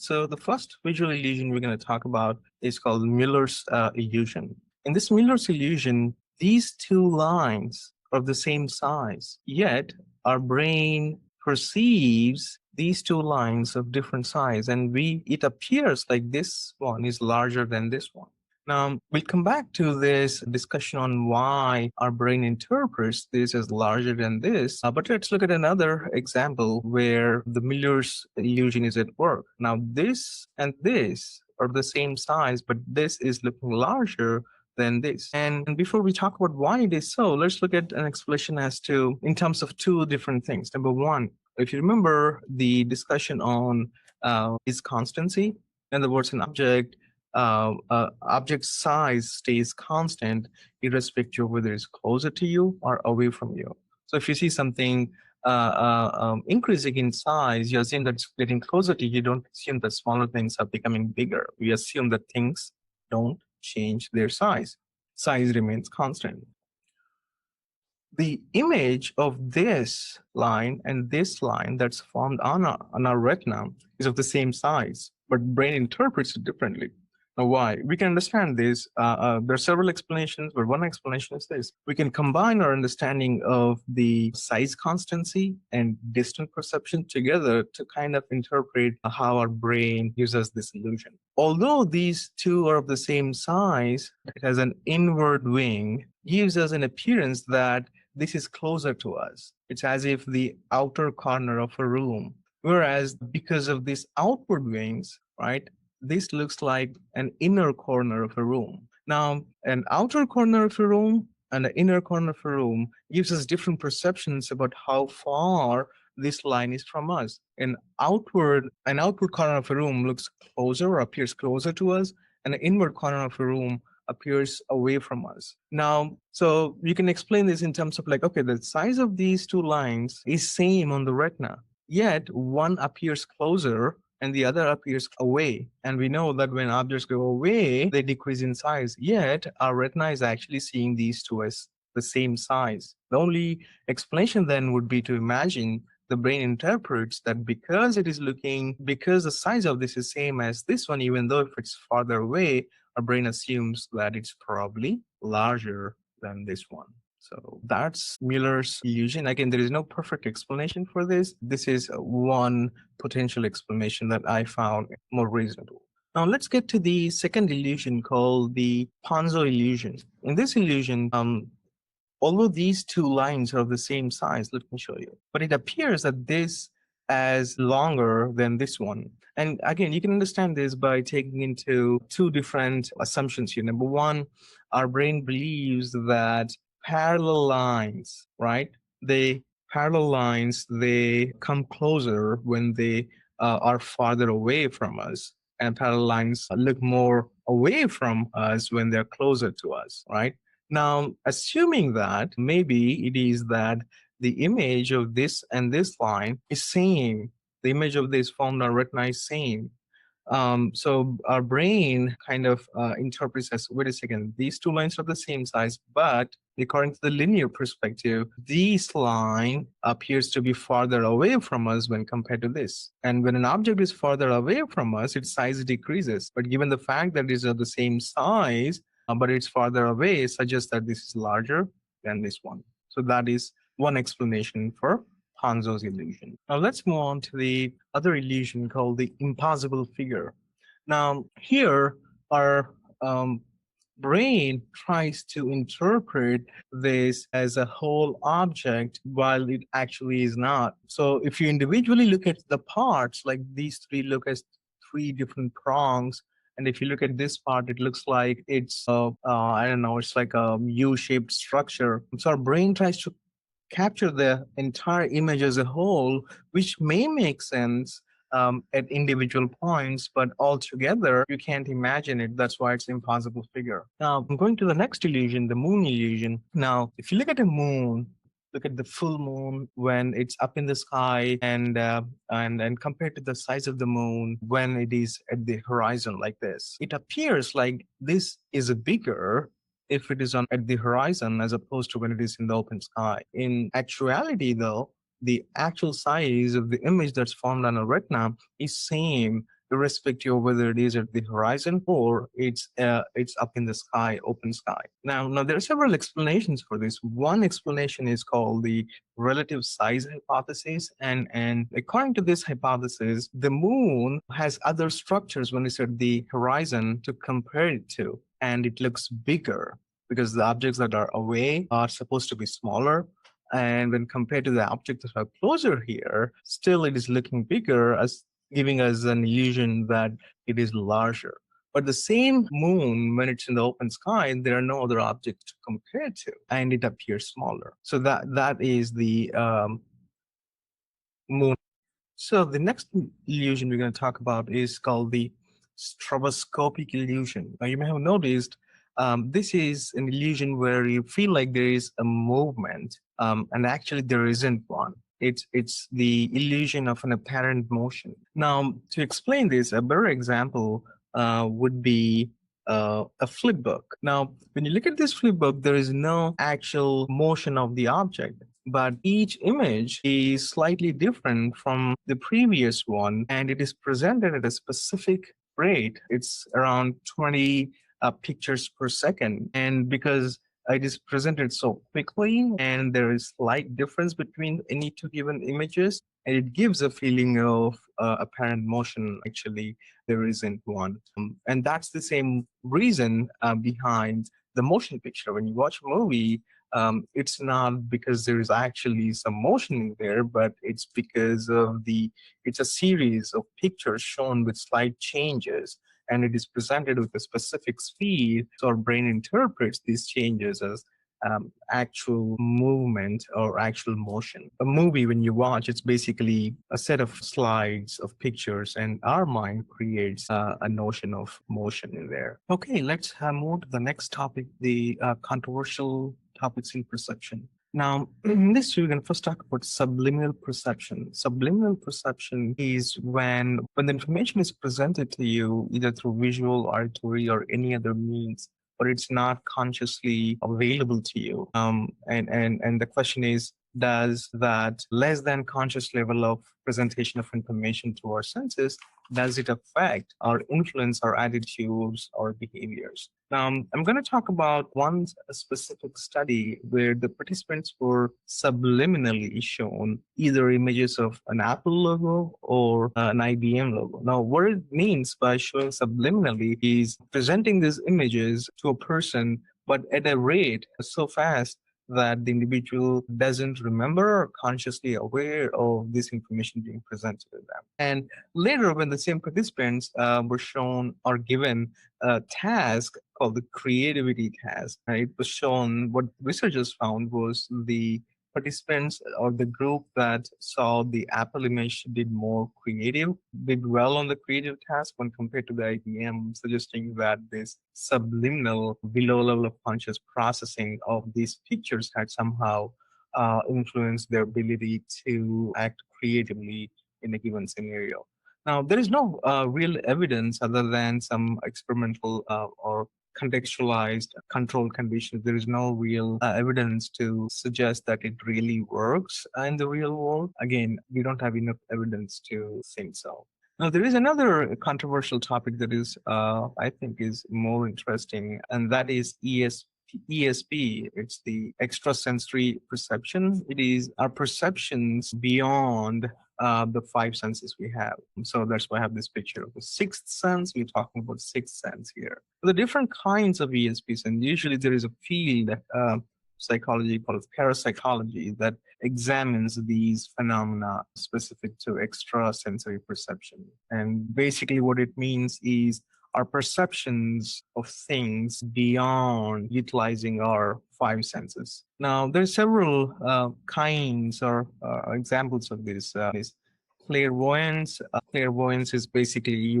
So the first visual illusion we're going to talk about is called Miller's illusion. In this Miller's illusion, these two lines are of the same size, yet our brain perceives these two lines of different size, and it appears like this one is larger than this one. Now, we'll come back to this discussion on why our brain interprets this as larger than this. But let's look at another example where the Miller's illusion is at work. Now, this and this are the same size, but this is looking larger than this. And before we talk about why it is so, let's look at an explanation as to, in terms of two different things. Number one, if you remember the discussion on is constancy, in other words, an object size stays constant irrespective of whether it's closer to you or away from you. So if you see something increasing in size, you assume that it's getting closer to you. You don't assume that smaller things are becoming bigger. We assume that things don't change their size. Size remains constant. The image of this line and this line that's formed on our retina is of the same size, but brain interprets it differently. Now, why? We can understand this. There are several explanations, but one explanation is this. We can combine our understanding of the size constancy and distant perception together to kind of interpret how our brain uses this illusion. Although these two are of the same size, it has an inward wing, gives us an appearance that this is closer to us. It's as if the outer corner of a room. Whereas because of these outward wings, right, this looks like an inner corner of a room. Now, an outer corner of a room and an inner corner of a room gives us different perceptions about how far this line is from us. An outward corner of a room looks closer or appears closer to us, and an inward corner of a room appears away from us. Now, so you can explain this in terms of like, okay, the size of these two lines is same on the retina, yet one appears closer and the other appears away. And we know that when objects go away, they decrease in size. Yet our retina is actually seeing these two as the same size. The only explanation then would be to imagine the brain interprets that because the size of this is same as this one, even though if it's farther away, our brain assumes that it's probably larger than this one. So that's Miller's illusion. Again, there is no perfect explanation for this. This is one potential explanation that I found more reasonable. Now let's get to the second illusion called the Ponzo illusion. In this illusion, although these two lines are of the same size, let me show you, but it appears that this as longer than this one. And again, you can understand this by taking into two different assumptions here. Number one, our brain believes that parallel lines, right? Parallel lines, they come closer when they are farther away from us. And parallel lines look more away from us when they're closer to us, right? Now, assuming that maybe it is that the image of this and this line is same, the image of this formed on retina is same. So our brain kind of interprets as, wait a second, these two lines are the same size, but according to the linear perspective, this line appears to be farther away from us when compared to this. And when an object is farther away from us, its size decreases. But given the fact that these are the same size, but it's farther away, suggests that this is larger than this one. So that is one explanation for Ponzo's illusion. Now let's move on to the other illusion called the impossible figure. Now here our brain tries to interpret this as a whole object while it actually is not. So if you individually look at the parts, like these three look as three different prongs, and if you look at this part, it looks like it's it's like a U-shaped structure. So our brain tries to capture the entire image as a whole, which may make sense at individual points, but altogether you can't imagine it. That's why it's impossible figure. Now I'm going to the next illusion, the moon illusion. Now, if you look at a moon, look at the full moon when it's up in the sky, and compared to the size of the moon when it is at the horizon like this, it appears like this is bigger if it is at the horizon as opposed to when it is in the open sky. In actuality, though, the actual size of the image that's formed on a retina is same irrespective of whether it is at the horizon or it's up in the sky, open sky. Now there are several explanations for this. One explanation is called the relative size hypothesis, and according to this hypothesis, the moon has other structures when it's at the horizon to compare it to, and it looks bigger because the objects that are away are supposed to be smaller. And when compared to the objects that are closer here, still it is looking bigger, as giving us an illusion that it is larger. But the same moon, when it's in the open sky, there are no other objects to compare it to, and it appears smaller. So that is the moon. So the next illusion we're going to talk about is called the stroboscopic illusion. Now you may have noticed this is an illusion where you feel like there is a movement, and actually there isn't one. It's the illusion of an apparent motion. Now, to explain this, a better example would be a flip book. Now, when you look at this flip book, there is no actual motion of the object, but each image is slightly different from the previous one, and it is presented at a specific rate. It's around 20 pictures per second. And because it is presented so quickly and there is slight difference between any two given images, and it gives a feeling of apparent motion. Actually, there isn't one. And that's the same reason behind the motion picture. When you watch a movie, it's not because there is actually some motion in there, but it's because of it's a series of pictures shown with slight changes, and it is presented with a specific speed, so our brain interprets these changes as actual movement or actual motion. A movie, when you watch, it's basically a set of slides of pictures, and our mind creates a notion of motion in there. Okay, let's move to the next topic, the controversial topics in perception. Now, in this, we're going to first talk about subliminal perception. Subliminal perception is when the information is presented to you either through visual, auditory, or any other means, but it's not consciously available to you. And the question is, does that less than conscious level of presentation of information through our senses, does it affect or influence our attitudes or behaviors? Now, I'm going to talk about one specific study where the participants were subliminally shown either images of an Apple logo or an IBM logo. Now, what it means by showing subliminally is presenting these images to a person, but at a rate so fast that the individual doesn't remember or consciously aware of this information being presented to them. And later, when the same participants were shown or given a task called the creativity task, it was shown what researchers found was the participants or the group that saw the Apple image did did well on the creative task when compared to the IBM, suggesting that this subliminal below level of conscious processing of these pictures had somehow influenced their ability to act creatively in a given scenario. Now, there is no real evidence other than some experimental or contextualized control conditions. There is no real evidence to suggest that it really works in the real world. Again, we don't have enough evidence to think so. Now, there is another controversial topic that is, I think, is more interesting, and that is ESP. It's the extrasensory perception. It is our perceptions beyond the five senses we have. So that's why I have this picture of the sixth sense. We're talking about sixth sense here. The different kinds of ESPs, and usually there is a field, psychology called parapsychology, that examines these phenomena specific to extrasensory perception. And basically what it means is our perceptions of things beyond utilizing our five senses. Now, there's several kinds or examples of this. Is clairvoyance. Clairvoyance is basically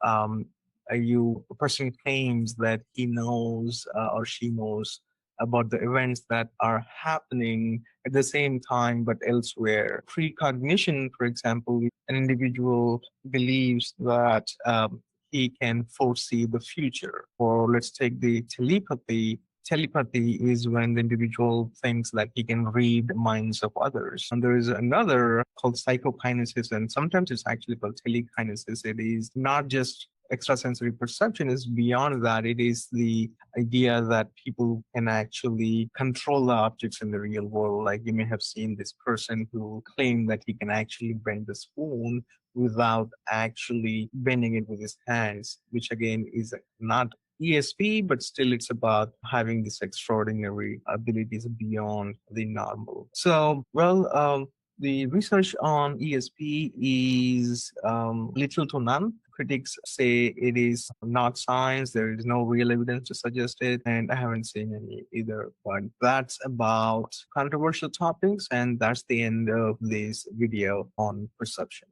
a person claims that he knows or she knows about the events that are happening at the same time but elsewhere. Precognition, for example, an individual believes that he can foresee the future. Or let's take the telepathy. Telepathy is when the individual thinks that he can read minds of others. And there is another called psychokinesis, and sometimes it's actually called telekinesis. It is not just extrasensory perception, is beyond that. It is the idea that people can actually control the objects in the real world. Like you may have seen this person who claimed that he can actually bend the spoon without actually bending it with his hands, which again is not ESP, but still it's about having these extraordinary abilities beyond the normal. So, well, the research on ESP is little to none. Critics say it is not science. There is no real evidence to suggest it, and I haven't seen any either. But that's about controversial topics, and that's the end of this video on perception.